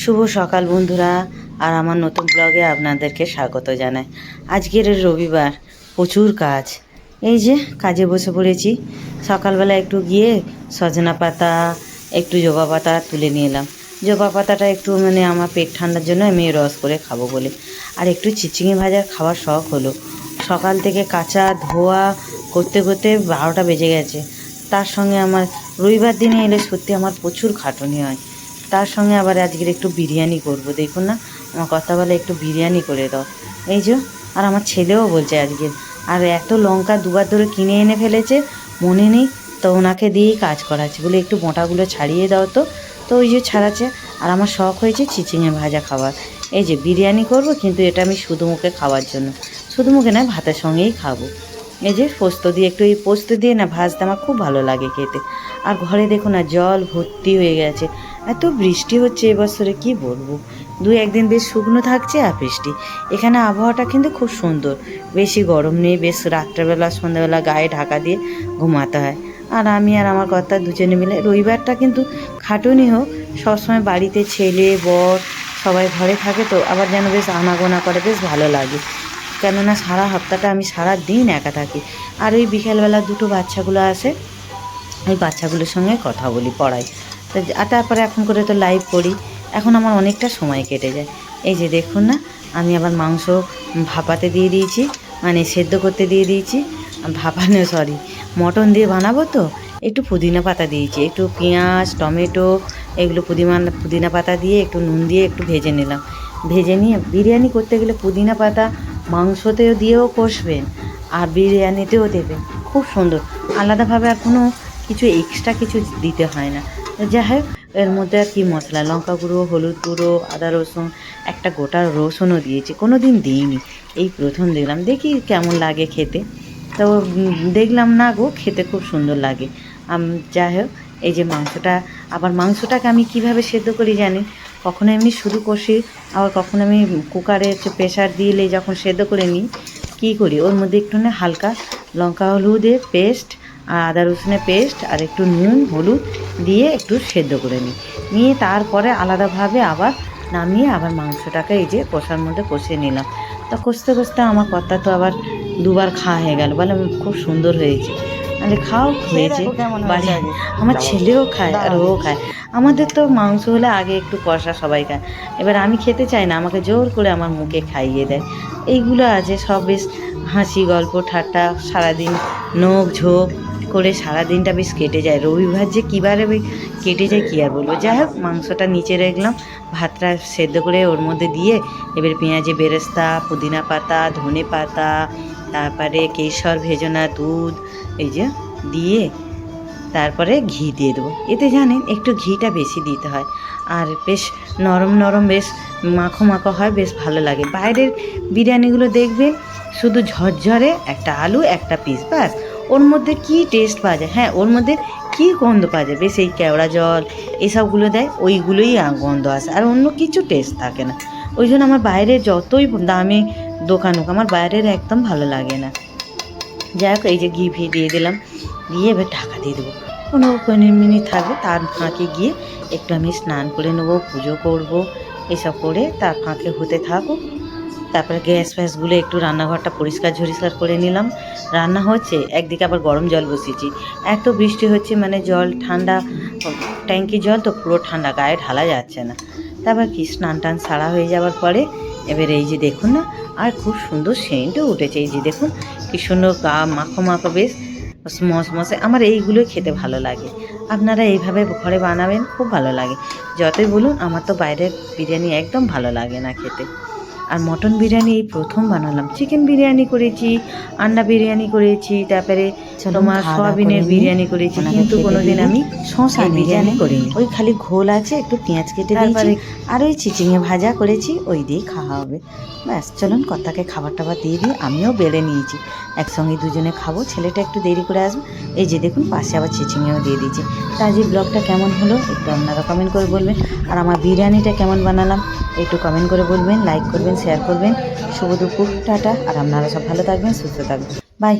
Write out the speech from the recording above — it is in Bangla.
শুভ সকাল বন্ধুরা, আর আমার নতুন ব্লগে আপনাদেরকে স্বাগত জানাই। আজকের রবিবার, প্রচুর কাজ। এই যে কাজে বসে পড়েছি। সকালবেলা একটু গিয়ে সজনা পাতা, একটু জবা পাতা তুলে নিয়ে এলাম। জবা পাতাটা একটু আমার পেট ঠান্ডার জন্য আমি রস করে খাবো বলে। আর একটু চিচিঙে ভাজার খাওয়ার শখ হলো। সকাল থেকে কাঁচা ধোয়া করতে করতে 12টা বেজে গেছে। তার সঙ্গে আমার রবিবার দিনে এলে সত্যি আমার প্রচুর খাটুনি হয়। তার সঙ্গে আবার আজকের একটু বিরিয়ানি করব। দেখুন না, আমার কথা বলে একটু বিরিয়ানি করে দাও। এই যে, আর আমার ছেলেও বলছে আজকে। আর এত লঙ্কা দুবার ধরে কিনে এনে ফেলেছে, মনে নেই, তো ওনাকে দিয়েই কাজ করাচ্ছে, বলে একটু মোটাগুলো ছাড়িয়ে দাও। তো ওই যে ছাড়াচ্ছে। আর আমার শখ হয়েছে চিচিঙে ভাজা খাবার। এই যে বিরিয়ানি করব, কিন্তু এটা আমি শুধু মুখে খাওয়ার জন্য, শুধু মুখে নয়, ভাতের সঙ্গেই খাবো। এই যে পোস্ত দিয়ে, একটু এই পোস্ত দিয়ে না ভাজতে আমার খুব ভালো লাগে খেতে। আর ঘরে দেখো না, জল ভর্তি হয়ে গেছে। এত বৃষ্টি হচ্ছে এবছরে, কি বলবো। দু একদিন বেশ শুকনো থাকছে আর বৃষ্টি। এখানে আবহাওয়াটা কিন্তু খুব সুন্দর, বেশি গরম নেই। বেশ রাত্রেবেলা সন্ধ্যাবেলা গায়ে ঢাকা দিয়ে ঘুমাতে হয়। আর আমি আর আমার কর্তা দুজনে মিলে, রবিবারটা কিন্তু খাটুনি হোক, সবসময় বাড়িতে ছেলে বর সবাই ঘরে থাকে, তো আবার যেন বেশ আনাগোনা করে, বেশ ভালো লাগে। কেননা সারা হপ্তাহটা আমি সারা দিন একা থাকি। আর ওই বিকেলবেলা দুটো বাচ্চাগুলো আসে, ওই বাচ্চাগুলোর সঙ্গে কথা বলি, পড়াই। আর তারপরে এখন করে তো লাইভ করি। এখন আমার অনেকটা সময় কেটে যায়। এই যে দেখুন না, আমি আবার মাংস ভাপাতে দিয়ে দিয়েছি, সেদ্ধ করতে দিয়ে দিয়েছি। ভাপানো সরি, মটন দিয়ে বানাবো তো একটু পুদিনা পাতা দিয়েছি, একটু পেঁয়াজ টমেটো এগুলো পুদিনা পাতা দিয়ে একটু নুন দিয়ে একটু ভেজে নিলাম। ভেজে নিয়ে বিরিয়ানি করতে গেলে পুদিনা পাতা মাংসতেও দিয়েও কষবেন, আর বিরিয়ানিতেও দেবেন, খুব সুন্দর। আলাদাভাবে আর কোনো কিছু এক্সট্রা কিছু দিতে হয় না। যাই হোক, এর মধ্যে আর কি মশলা, লঙ্কা গুঁড়ো, হলুদ গুঁড়ো, আদা রসুন, একটা গোটা রসুনও দিয়েছি, কোনো দিন দিইনি, এই প্রথম দেখলাম, দেখি কেমন লাগে খেতে। তো দেখলাম না গো, খেতে খুব সুন্দর লাগে। যাই হোক, এই যে মাংসটাকে আমি কিভাবে সেদ্ধ করি জানি, কখনো এমনি শুধু কষি, আবার কখনো আমি কুকারে প্রেশার দিলে যখন সেদ্ধ করে নিই, কী করি, ওর মধ্যে একটু না হালকা লঙ্কা হলুদের পেস্ট আর আদা রসুনের পেস্ট আর একটু নুন হলুদ দিয়ে একটু সেদ্ধ করে নিয়ে তারপরে আলাদাভাবে আবার নামিয়ে আবার মাংসটাকে এই যে কষার মধ্যে কষিয়ে নিলাম। তা কষতে কষতে আমার কর্তা তো আবার দুবার খাওয়া হয়ে গেল, বলে খুব সুন্দর হয়েছে। মানে খাও, হয়েছে বাড়ি, আমার ছেলেও খায় আর ও খায়। আমাদের তো মাংস হলে আগে একটু কষা সবাই খায়, এবার আমি খেতে চাই না, আমাকে জোর করে আমার মুখে খাইয়ে দেয়। এইগুলো আছে সব, বেশ হাসি গল্প ঠাট্টা, সারাদিন নোক ঝোঁক করে সারাদিনটা বেশ কেটে যায়। রবিবার যে কীবারে কেটে যায় কী আর বলবো। যাই হোক, মাংসটা নিচে রাখলাম, ভাতটা সেদ্ধ করে ওর মধ্যে দিয়ে এবার পেঁয়াজে বেরেস্তা, পুদিনা পাতা, ধনে পাতা, তারপরে কেশর ভেজানো দুধ এই যে দিয়ে তারপরে ঘি দিয়ে দেবো। এতে জানেন একটু ঘিটা বেশি দিতে হয়, আর বেশ নরম নরম, বেশ মাখো মাখো হয়, বেশ ভালো লাগে। বাইরের বিরিয়ানিগুলো দেখবেন শুধু ঝরঝরে একটা আলু একটা পিস, ব্যাস, ওর মধ্যে কি টেস্ট পাওয়া যায়, হ্যাঁ ওর মধ্যে কি গন্ধ পাওয়া যায়, বেশ এই কেওড়া জল এসবগুলো দেয়, ওইগুলোই গন্ধ আসে, আর অন্য কিছু টেস্ট থাকে না। ওই জন্য আমার বাইরে যতই দামি দোকান হোক, আমার বাইরের একদম ভালো লাগে না। যাই হোক, এই যে ঘি দিয়ে দিলাম, দিয়ে এবার ঢাকা দিয়ে দেবো, 15 মিনিট থাকবে। তার ফাঁকে গিয়ে একটু আমি স্নান করে নেবো, পুজো করব, এসব করে তার ফাঁকে হতে থাকুক। তারপরে গ্যাস ফ্যাসগুলো একটু রান্নাঘরটা পরিষ্কার ঝরিষ্কার করে নিলাম। রান্না হচ্ছে, একদিকে আবার গরম জল বসিয়েছি, এত বৃষ্টি হচ্ছে, জল ঠান্ডা, ট্যাঙ্কির জল তো পুরো ঠান্ডা, গায়ে ঢালা যাচ্ছে না। তারপর কি স্নান টান সারা হয়ে যাওয়ার পরে এবার এই যে দেখুন না, আর খুব সুন্দর সেন্টও উঠেছে। এই যে দেখুন কি সুন্দর গা মাখো মাখো, বেশ মশমশে, আমার এইগুলোই খেতে ভালো লাগে। আপনারা এইভাবে ঘরে বানাবেন, খুব ভালো লাগে। যতই বলুন, আমার তো বাইরের বিরিয়ানি একদম ভালো লাগে না খেতে। আর মটন বিরিয়ানি এই প্রথম বানালাম। চিকেন বিরিয়ানি করেছি, আন্ডা বিরিয়ানি করেছি, তারপরে তোমার সয়াবিনের বিরিয়ানি করেছি, কিন্তু কোনোদিন আমি শশা বিরিয়ানি করিনি। ওই খালি ঘোল আছে, একটু পেঁয়াজ কেটে দিয়েছি, আর ওই চিচিঙে ভাজা করেছি, ওই দিয়েই খাওয়া হবে। ব্যাস, চলুন কর্তাকে খাবার টাবার দিয়ে দিই, আমিও বেড়ে নিয়েছি, একসঙ্গে দুজনে খাবো। ছেলেটা একটু দেরি করে আসবে। এই যে দেখুন পাশে আবার চিচিঙেও দিয়ে দিয়েছি। তা আজ এই ব্লগটা কেমন হলো একটু আপনারা কমেন্ট করে বলবেন, আর আমার বিরিয়ানিটা কেমন বানালাম একটু কমেন্ট করে বলবেন, লাইক করবেন, শেয়ার করবেন। শুভ দুপুর, টাটা। আর আপনারা সব ভালো থাকবেন, সুস্থ থাকবেন, বাই।